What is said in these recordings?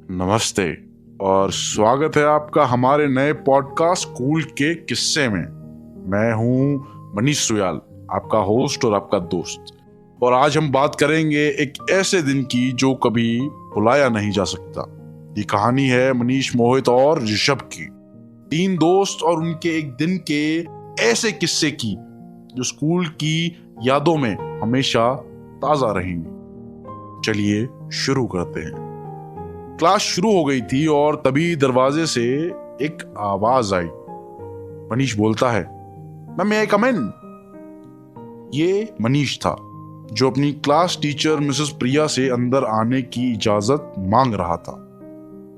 नमस्ते और स्वागत है आपका हमारे नए पॉडकास्ट स्कूल के किस्से में। मैं हूं मनीष सुयाल, आपका होस्ट और आपका दोस्त। और आज हम बात करेंगे एक ऐसे दिन की जो कभी भुलाया नहीं जा सकता। ये कहानी है मनीष, मोहित और ऋषभ की, 3 दोस्त और उनके एक दिन के ऐसे किस्से की जो स्कूल की यादों में हमेशा ताजा रहेंगे। चलिए शुरू करते हैं। क्लास शुरू हो गई थी और तभी दरवाजे से एक आवाज आई। मनीष बोलता है, मैम मे आई कम इन? ये मनीष था जो अपनी क्लास टीचर मिसेस प्रिया से अंदर आने की इजाजत मांग रहा था।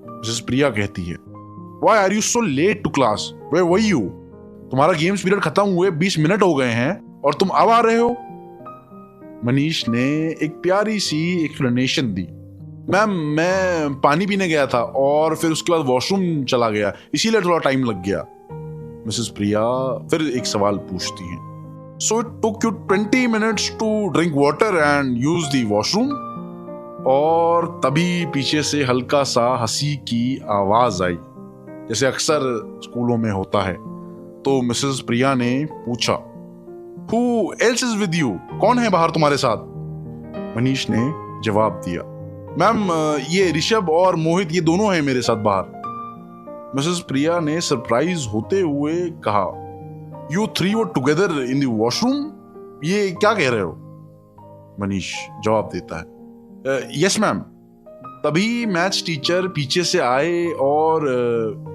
मिसेस प्रिया कहती है, why are you so late to class? Where were you? तुम्हारा गेम्स पीरियड खत्म हुए 20 मिनट हो गए हैं और तुम अब आ रहे हो? मनीष ने एक प्यारी सी एक्सप्लेनेशन दी, मैम मैं पानी पीने गया था और फिर उसके बाद वॉशरूम चला गया, इसीलिए थोड़ा टाइम लग गया। मिसेस प्रिया फिर एक सवाल पूछती हैं, so it took you 20 minutes to drink water and use the washroom? और तभी पीछे से हल्का सा हंसी की आवाज आई, जैसे अक्सर स्कूलों में होता है। तो मिसेस प्रिया ने पूछा, who else is with you? कौन है बाहर तुम्हारे साथ? मनीष ने जवाब दिया, मैम ये ऋषभ और मोहित, ये दोनों हैं मेरे साथ बाहर। मिसेस प्रिया ने सरप्राइज होते हुए कहा, you 3 were together in the washroom? ये क्या कह रहे हो? मनीष जवाब देता है, यस मैम। तभी मैथ्स टीचर पीछे से आए और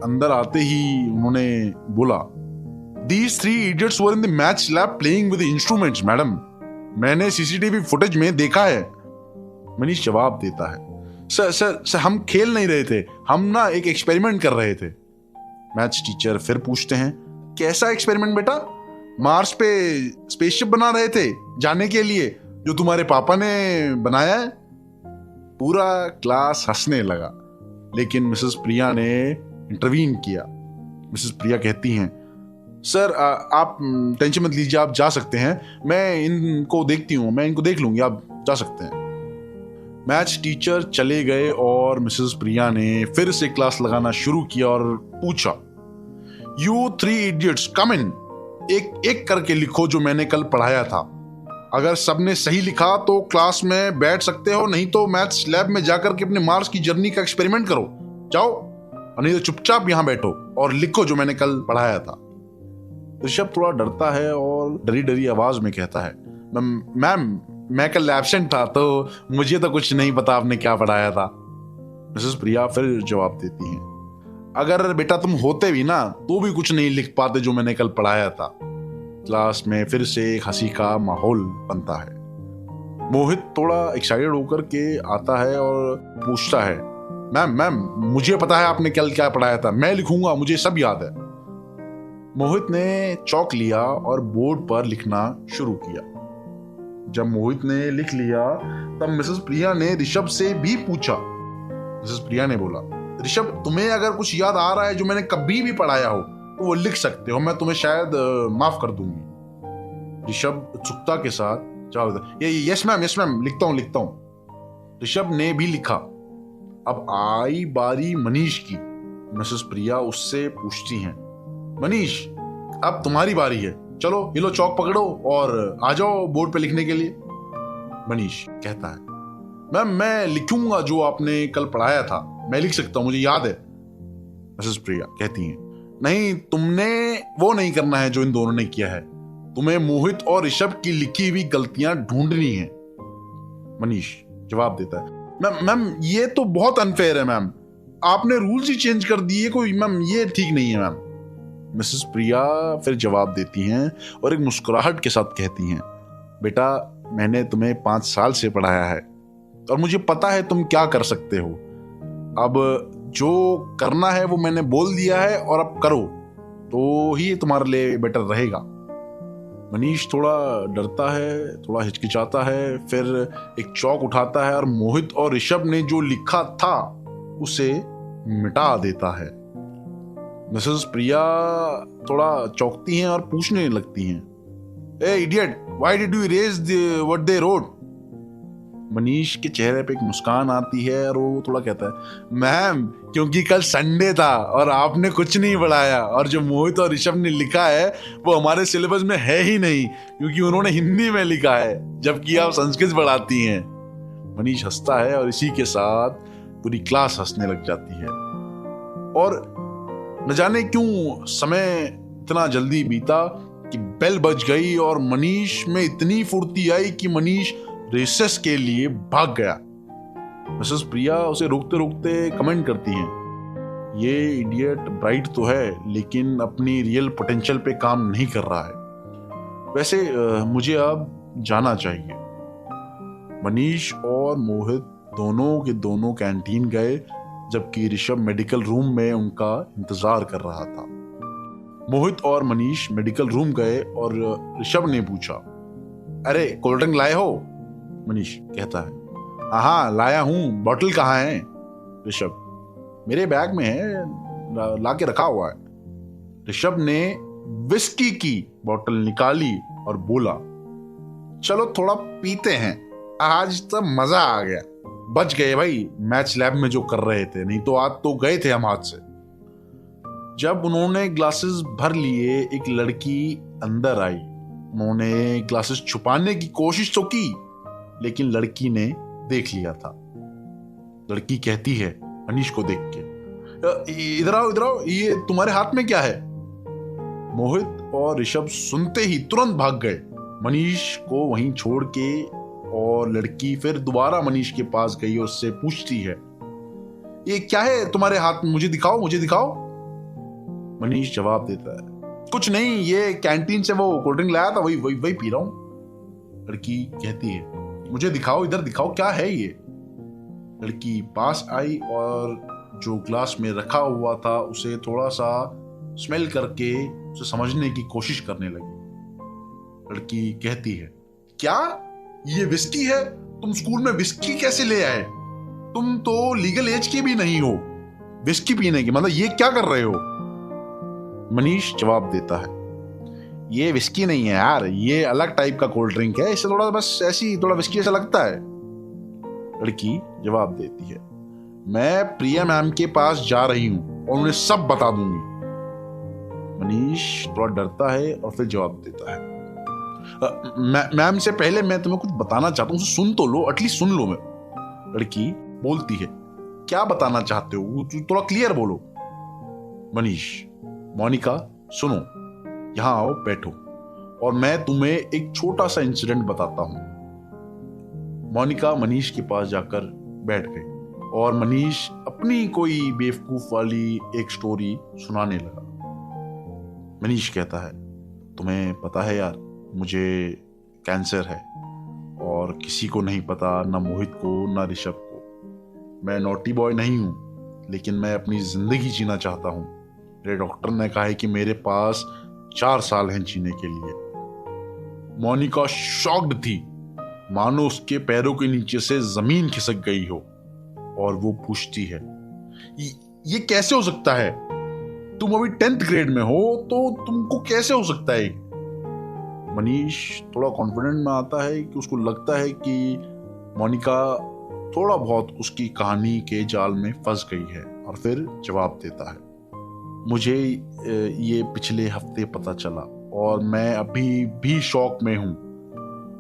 अंदर आते ही उन्होंने बोला, These 3 idiots were in the maths lab playing with the instruments, madam. मैंने सीसीटीवी फुटेज में देखा है। मनीष जवाब देता है, सर हम खेल नहीं रहे थे, हम ना एक एक्सपेरिमेंट कर रहे थे। मैथ्स टीचर फिर पूछते हैं, कैसा एक्सपेरिमेंट बेटा? मार्स पे स्पेसशिप बना रहे थे जाने के लिए, जो तुम्हारे पापा ने बनाया है? पूरा क्लास हंसने लगा, लेकिन मिसेस प्रिया ने इंटरवीन किया। मिसेस प्रिया कहती हैं, सर आप टेंशन मत लीजिए, आप जा सकते हैं, मैं इनको देखती हूँ, मैं इनको देख लूंगी, आप जा सकते हैं। मैथ्स टीचर चले गए और मिसेस प्रिया ने फिर से क्लास लगाना शुरू किया और पूछा, यू 3 इडियट्स कम इन, एक एक करके लिखो जो मैंने कल पढ़ाया था। अगर सबने सही लिखा तो क्लास में बैठ सकते हो, नहीं तो मैथ्स लैब में जाकर के अपने मार्स की जर्नी का एक्सपेरिमेंट करो, जाओ। और नहीं तो चुपचाप यहां बैठो और लिखो जो मैंने कल पढ़ाया था। ऋषभ थोड़ा डरता है और डरी डरी आवाज में कहता है, मैम मैं कल एब्सेंट था तो मुझे तो कुछ नहीं पता आपने क्या पढ़ाया था। मिसेस प्रिया फिर जवाब देती हैं, अगर बेटा तुम होते भी ना तो भी कुछ नहीं लिख पाते जो मैंने कल पढ़ाया था। क्लास में फिर से एक हंसी का माहौल बनता है। मोहित थोड़ा एक्साइटेड होकर के आता है और पूछता है, मैम मुझे पता है आपने कल क्या पढ़ाया था, मैं लिखूंगा, मुझे सब याद है। मोहित ने चौक लिया और बोर्ड पर लिखना शुरू किया। जब मोहित ने लिख लिया तब मिसेस प्रिया ने ऋषभ से भी पूछा। मिसेस प्रिया ने बोला, ऋषभ तुम्हें अगर कुछ याद आ रहा है जो मैंने कभी भी पढ़ाया हो तो वो लिख सकते हो, मैं तुम्हें शायद माफ कर दूंगी। ऋषभ उत्सुकता के साथ जवाब दिया, यस मैम लिखता हूँ। ऋषभ ने भी लिखा। अब आई बारी मनीष की। मिसेस प्रिया उससे पूछती हैं, मनीष अब तुम्हारी बारी है, चलो ये लो चौक पकड़ो और आ जाओ बोर्ड पे लिखने के लिए। मनीष कहता है, मैम मैं लिखूंगा जो आपने कल पढ़ाया था, मैं लिख सकता हूं, मुझे याद है। मिसेस प्रिया कहती हैं, नहीं तुमने वो नहीं करना है जो इन दोनों ने किया है, तुम्हें मोहित और ऋषभ की लिखी हुई गलतियां ढूंढनी है। मनीष जवाब देता है, मैम ये तो बहुत अनफेयर है मैम, आपने रूल्स ही चेंज कर दिए कोई, मैम ये ठीक नहीं है मैम। मिसेस प्रिया फिर जवाब देती हैं और एक मुस्कुराहट के साथ कहती हैं, बेटा मैंने तुम्हें 5 साल से पढ़ाया है और मुझे पता है तुम क्या कर सकते हो। अब जो करना है वो मैंने बोल दिया है और अब करो तो ही तुम्हारे लिए बेटर रहेगा। मनीष थोड़ा डरता है, थोड़ा हिचकिचाता है, फिर एक चौक उठाता है और मोहित और ऋषभ ने जो लिखा था उसे मिटा देता है। मिसेस प्रिया थोड़ा चौंकती हैं और पूछने लगती हैं, ए idiot, why did you erase what they wrote? Manish के चेहरे पे एक मुस्कान आती है और वो थोड़ा कहता है, मैम क्योंकि कल संडे था और आपने कुछ नहीं पढ़ाया, और जो मोहित और ऋषभ ने लिखा है वो हमारे सिलेबस में है ही नहीं, क्योंकि उन्होंने हिंदी में लिखा है जबकि आप संस्कृत पढ़ाती हैं। मनीष हंसता है और इसी के साथ पूरी क्लास हंसने लग जाती है। और न जाने क्यों समय इतना जल्दी बीता कि बेल बज गई और मनीष में इतनी फुर्ती आई कि मनीष रेसेस के लिए भाग गया। मिसेस प्रिया उसे रोकते रोकते कमेंट करती हैं, ये इडियट ब्राइट तो है लेकिन अपनी रियल पोटेंशियल पे काम नहीं कर रहा है। वैसे मुझे अब जाना चाहिए। मनीष और मोहित दोनों के दोनों कैंटीन गए जबकि ऋषभ मेडिकल रूम में उनका इंतजार कर रहा था। मोहित और मनीष मेडिकल रूम गए और ऋषभ ने पूछा, अरे कोल्ड ड्रिंक लाए हो? मनीष कहता है, हाँ लाया हूं, बॉटल कहाँ है? ऋषभ, मेरे बैग में है, ला के रखा हुआ है। ऋषभ ने विस्की की बोतल निकाली और बोला, चलो थोड़ा पीते हैं, आज तो मजा आ गया। बच गए भाई मैच लैब में जो कर रहे थे, नहीं तो आज तो गए थे हम हाथ से। जब उन्होंने ग्लासेस भर लिए एक लड़की अंदर आई। उन्होंने ग्लासेस छुपाने की कोशिश तो की लेकिन लड़की ने देख लिया था। लड़की कहती है मनीष को देख के, इधर आओ, ये तुम्हारे हाथ में क्या है? मोहित और ऋषभ सुनते ही तुरंत भाग गए मनीष को वहीं छोड़ के, और लड़की फिर दोबारा मनीष के पास गई और उससे पूछती है, ये क्या है तुम्हारे हाथ में? मुझे दिखाओ। मनीष जवाब देता है, कुछ नहीं, ये कैंटीन से वो कोल्ड ड्रिंक लाया था, वही पी रहा हूं। लड़की कहती है, मुझे दिखाओ, इधर दिखाओ, क्या है ये? लड़की पास आई और जो ग्लास में रखा हुआ था उसे थोड़ा सा स्मेल करके उसे समझने की कोशिश करने लगी। लड़की कहती है, क्या ये विस्की है? तुम स्कूल में विस्की कैसे ले आए? तुम तो लीगल एज के भी नहीं हो विस्की पीने की, मतलब ये क्या कर रहे हो? मनीष जवाब देता है, ये विस्की नहीं है यार, ये अलग टाइप का कोल्ड ड्रिंक है, इससे थोड़ा बस ऐसी थोड़ा विस्की ऐसा लगता है। लड़की जवाब देती है, मैं प्रिया मैम के पास जा रही हूं और उन्हें सब बता दूंगी। मनीष थोड़ा डरता है और फिर जवाब देता है, मैम से पहले मैं तुम्हें कुछ बताना चाहता हूँ, सुन तो लो, एटलीस्ट सुन लो। मैं लड़की बोलती है, क्या बताना चाहते हो? थोड़ा क्लियर बोलो। मनीष, मोनिका सुनो, यहां आओ, बैठो और मैं तुम्हें एक छोटा सा इंसिडेंट बताता हूं। मोनिका मनीष के पास जाकर बैठ गई और मनीष अपनी कोई बेवकूफ वाली एक स्टोरी सुनाने लगा। मनीष कहता है, तुम्हें पता है यार, मुझे कैंसर है और किसी को नहीं पता, ना मोहित को ना ऋषभ को। मैं नॉटी बॉय नहीं हूं लेकिन मैं अपनी जिंदगी जीना चाहता हूं। मेरे डॉक्टर ने कहा है कि मेरे पास 4 साल हैं जीने के लिए। मोनिका शॉक्ड थी, मानो उसके पैरों के नीचे से जमीन खिसक गई हो, और वो पूछती है, ये कैसे हो सकता है? तुम अभी 10th ग्रेड में हो तो तुमको कैसे हो सकता है? मनीष थोड़ा कॉन्फिडेंट में आता है कि उसको लगता है कि मोनिका थोड़ा बहुत उसकी कहानी के जाल में फंस गई है, और फिर जवाब देता है, मुझे ये पिछले हफ्ते पता चला और मैं अभी भी शॉक में हूं,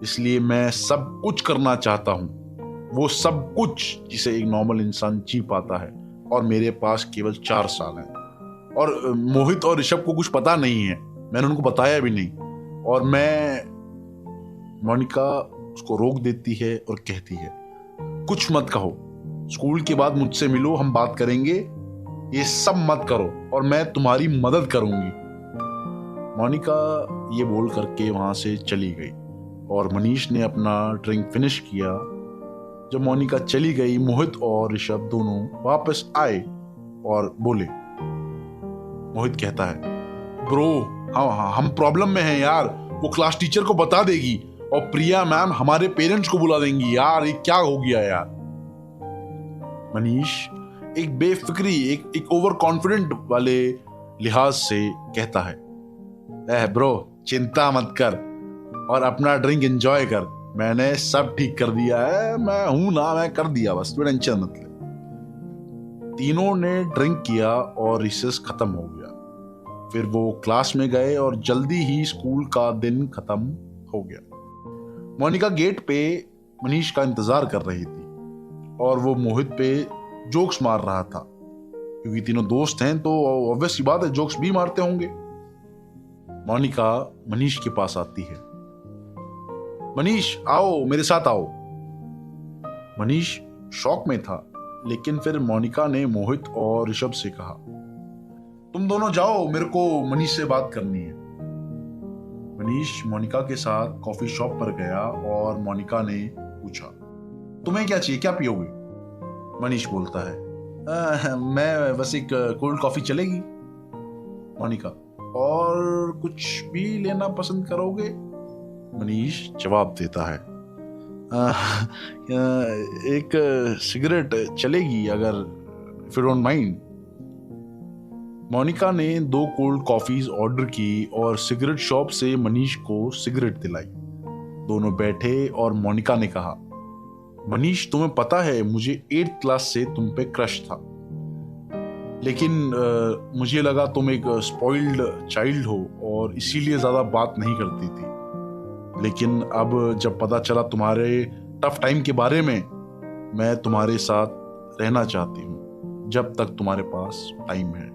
इसलिए मैं सब कुछ करना चाहता हूं, वो सब कुछ जिसे एक नॉर्मल इंसान जी पाता है, और मेरे पास केवल 4 साल हैं। और मोहित और ऋषभ को कुछ पता नहीं है, मैंने उनको बताया भी नहीं। और मोनिका उसको रोक देती है और कहती है, कुछ मत कहो, स्कूल के बाद मुझसे मिलो, हम बात करेंगे, ये सब मत करो और मैं तुम्हारी मदद करूंगी। मोनिका ये बोल करके वहां से चली गई और मनीष ने अपना ड्रिंक फिनिश किया। जब मोनिका चली गई, मोहित और ऋषभ दोनों वापस आए और बोले। मोहित कहता है, ब्रो हम प्रॉब्लम में हैं यार, वो क्लास टीचर को बता देगी और प्रिया मैम हमारे पेरेंट्स को बुला देंगी यार, ये क्या हो गया यार? मनीष एक बेफिक्री, एक ओवर कॉन्फिडेंट वाले लिहाज से कहता है, ब्रो चिंता मत कर और अपना ड्रिंक एंजॉय कर, मैंने सब ठीक कर दिया है, मैं हूं ना, मैं कर दिया, बस तू टेंशन मत ले। तीनों ने ड्रिंक किया और रिसेस खत्म हो गया। फिर वो क्लास में गए और जल्दी ही स्कूल का दिन खत्म हो गया। मोनिका गेट पे मनीष का इंतजार कर रही थी और वो मोहित पे जोक्स मार रहा था, क्योंकि तीनों दोस्त हैं तो ऑब्वियस सी बात है जोक्स भी मारते होंगे। मोनिका मनीष के पास आती है। मनीष आओ, मेरे साथ आओ। मनीष शॉक में था, लेकिन फिर मोनिका ने मोहित और ऋषभ से कहा, तुम दोनों जाओ, मेरे को मनीष से बात करनी है। मनीष मोनिका के साथ कॉफी शॉप पर गया और मोनिका ने पूछा, तुम्हें क्या चाहिए, क्या पियोगे? मनीष बोलता है, मैं बस एक कोल्ड कॉफी चलेगी। मोनिका, और कुछ भी लेना पसंद करोगे? मनीष जवाब देता है, एक सिगरेट चलेगी, अगर if you don't mind. Monica ने 2 कोल्ड कॉफीज ऑर्डर की और सिगरेट शॉप से मनीष को सिगरेट दिलाई। दोनों बैठे और मोनिका ने कहा, मनीष तुम्हें पता है मुझे 8th क्लास से तुम पे क्रश था, लेकिन मुझे लगा तुम एक स्पॉइल्ड चाइल्ड हो और इसीलिए ज्यादा बात नहीं करती थी। लेकिन अब जब पता चला तुम्हारे टफ टाइम के बारे में, मैं तुम्हारे साथ रहना चाहती हूँ जब तक तुम्हारे पास टाइम है।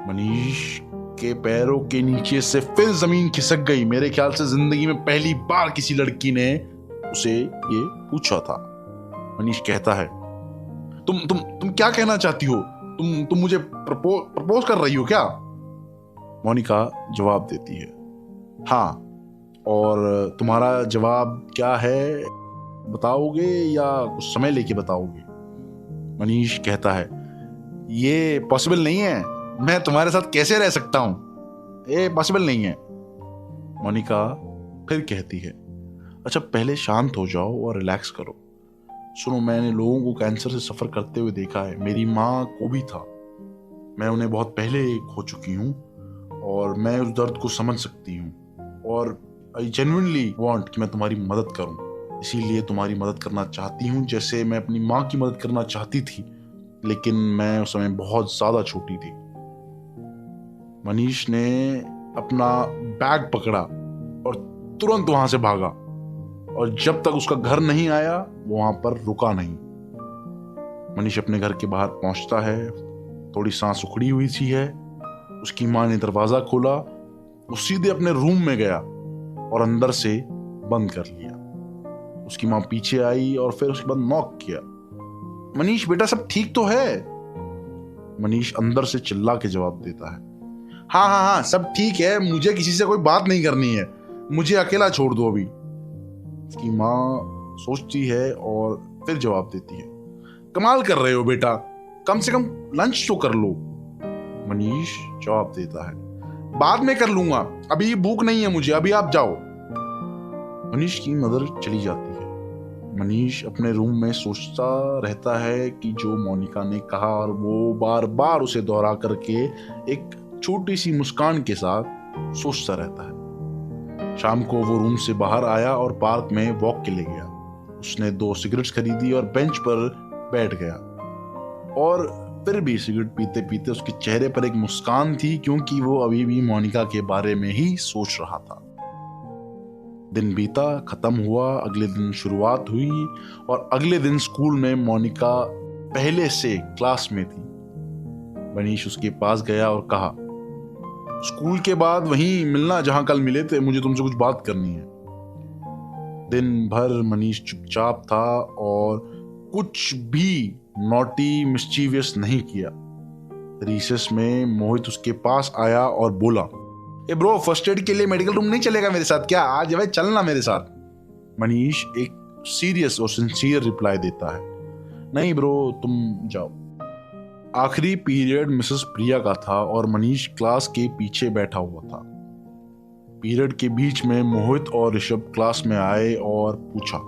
मनीष के पैरों के नीचे से फिर जमीन खिसक गई। मेरे ख्याल से जिंदगी में पहली बार किसी लड़की ने उसे ये पूछा था। मनीष कहता है, तुम क्या कहना चाहती हो? तुम मुझे प्रपोज कर रही हो क्या? मोनिका जवाब देती है, हाँ, और तुम्हारा जवाब क्या है, बताओगे या कुछ समय लेके बताओगे? मनीष कहता है, ये पॉसिबल नहीं है, मैं तुम्हारे साथ कैसे रह सकता हूं, ये पॉसिबल नहीं है। मोनिका फिर कहती है, अच्छा पहले शांत हो जाओ और रिलैक्स करो। सुनो, मैंने लोगों को कैंसर से सफर करते हुए देखा है, मेरी माँ को भी था, मैं उन्हें बहुत पहले खो चुकी हूँ और मैं उस दर्द को समझ सकती हूँ, और आई जेन्युइनली वांट कि मैं तुम्हारी मदद करूँ, इसीलिए तुम्हारी मदद करना चाहती हूँ, जैसे मैं अपनी माँ की मदद करना चाहती थी, लेकिन मैं उस समय बहुत ज्यादा छोटी थी। मनीष ने अपना बैग पकड़ा और तुरंत वहां से भागा, और जब तक उसका घर नहीं आया वो वहां पर रुका नहीं। मनीष अपने घर के बाहर पहुंचता है, थोड़ी सांस उखड़ी हुई सी है। उसकी माँ ने दरवाजा खोला, वो सीधे अपने रूम में गया और अंदर से बंद कर लिया। उसकी माँ पीछे आई और फिर उसके बाद नॉक किया, मनीष बेटा सब ठीक तो है? मनीष अंदर से चिल्ला के जवाब देता है, हाँ हाँ हाँ सब ठीक है, मुझे किसी से कोई बात नहीं करनी है, मुझे अकेला छोड़ दो अभी। उसकी माँ सोचती है और फिर जवाब देती है, कमाल कर रहे हो बेटा, कम से कम लंच तो कर लो। मनीष जवाब देता है, बाद में कर लूंगा, अभी भूख नहीं है मुझे, अभी आप जाओ। मनीष की मदर चली जाती है। मनीष अपने रूम में सोचता रहता है कि जो मोनिका ने कहा, और वो बार बार उसे दोहरा करके एक छोटी सी मुस्कान के साथ सोचता रहता है। शाम को वो रूम से बाहर आया और पार्क में वॉक के लिए गया। उसने 2 सिगरेट्स खरीदी और बेंच पर बैठ गया, और फिर भी सिगरेट पीते पीते उसके चेहरे पर एक मुस्कान थी, क्योंकि वो अभी भी मोनिका के बारे में ही सोच रहा था। दिन बीता, खत्म हुआ, अगले दिन शुरुआत हुई, और अगले दिन स्कूल में मोनिका पहले से क्लास में थी। मनीष उसके पास गया और कहा, स्कूल के बाद वहीं मिलना जहां कल मिले थे, मुझे तुमसे कुछ बात करनी है। दिन भर मनीष चुपचाप था और कुछ भी नॉटी मिस्चीवियस नहीं किया। रिसेस में मोहित उसके पास आया और बोला, ए ब्रो, फर्स्ट एड के लिए मेडिकल रूम नहीं चलेगा मेरे साथ क्या? आज भाई चलना मेरे साथ। मनीष एक सीरियस और सिंसियर रिप्लाई देता है, नहीं ब्रो तुम जाओ। आखिरी पीरियड मिसेस प्रिया का था और मनीष क्लास के पीछे बैठा हुआ था। पीरियड के बीच में मोहित और ऋषभ क्लास में आए और पूछा,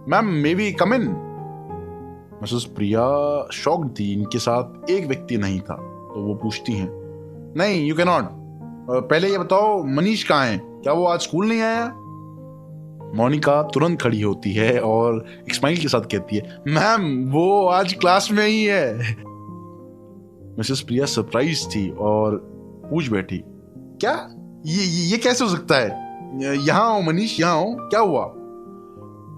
ma'am may be come in? Mrs Priya shocked थी, इनके साथ एक व्यक्ति नहीं था, तो वो पूछती हैं, नहीं यू कैन नॉट। पहले ये बताओ मनीष कहाँ है, क्या वो आज स्कूल नहीं आया? मोनिका तुरंत खड़ी होती है और एक स्माइल के साथ कहती है, मैम वो आज क्लास में ही है। मिसेस प्रिया सरप्राइज थी और पूछ बैठी, क्या ये कैसे हो सकता है? यहाँ आओ मनीष, यहाँ आओ, क्या हुआ?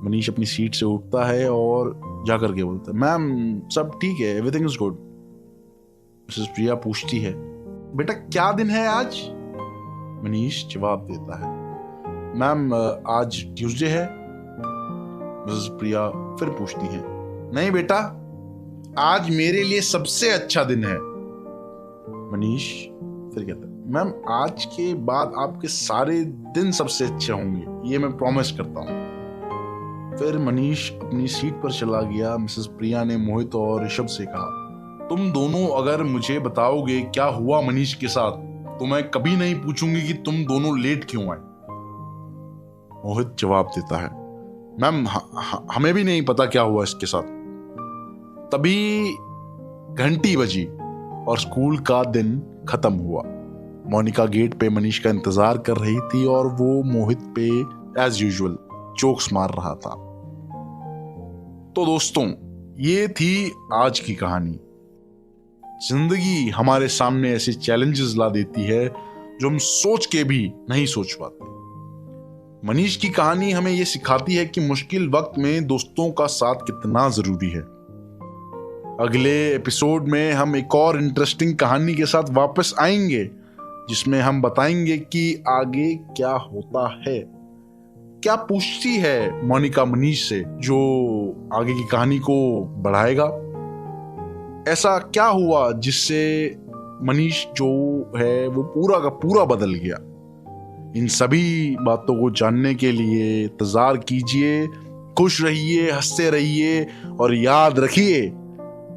मनीष अपनी सीट से उठता है और जाकर के बोलता है, मैम सब ठीक है, एवरीथिंग इज गुड। मिसेस प्रिया पूछती है, बेटा क्या दिन है आज? मनीष जवाब देता है, मैम आज ट्यूसडे है। मिसेस प्रिया फिर पूछती है, नहीं बेटा, आज मेरे लिए सबसे अच्छा दिन है। मनीष फिर कहता है, मैम आज के बाद आपके सारे दिन सबसे अच्छे होंगे, ये मैं प्रॉमिस करता हूँ। फिर मनीष अपनी सीट पर चला गया। मिसेस प्रिया ने मोहित और ऋषभ से कहा, तुम दोनों अगर मुझे बताओगे क्या हुआ मनीष के साथ, तो मैं कभी नहीं पूछूंगी कि तुम दोनों लेट क्यों आए। मोहित जवाब देता है, मैम हमें भी नहीं पता क्या हुआ इसके साथ। तभी घंटी बजी और स्कूल का दिन खत्म हुआ। मोनिका गेट पे मनीष का इंतजार कर रही थी और वो मोहित पे एज यूजुअल जोक्स मार रहा था। तो दोस्तों, ये थी आज की कहानी। जिंदगी हमारे सामने ऐसे चैलेंजेस ला देती है जो हम सोच के भी नहीं सोच पाते। मनीष की कहानी हमें यह सिखाती है कि मुश्किल वक्त में दोस्तों का साथ कितना जरूरी है। अगले एपिसोड में हम एक और इंटरेस्टिंग कहानी के साथ वापस आएंगे, जिसमें हम बताएंगे कि आगे क्या होता है। क्या पूछती है मोनिका मनीष से जो आगे की कहानी को बढ़ाएगा? ऐसा क्या हुआ जिससे मनीष जो है वो पूरा का पूरा बदल गया? इन सभी बातों को जानने के लिए इंतजार कीजिए। खुश रहिए, हंसते रहिए और याद रखिए,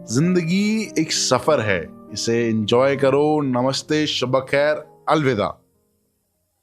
जिंदगी एक सफर है, इसे एंजॉय करो। नमस्ते, शब खैर, अलविदा।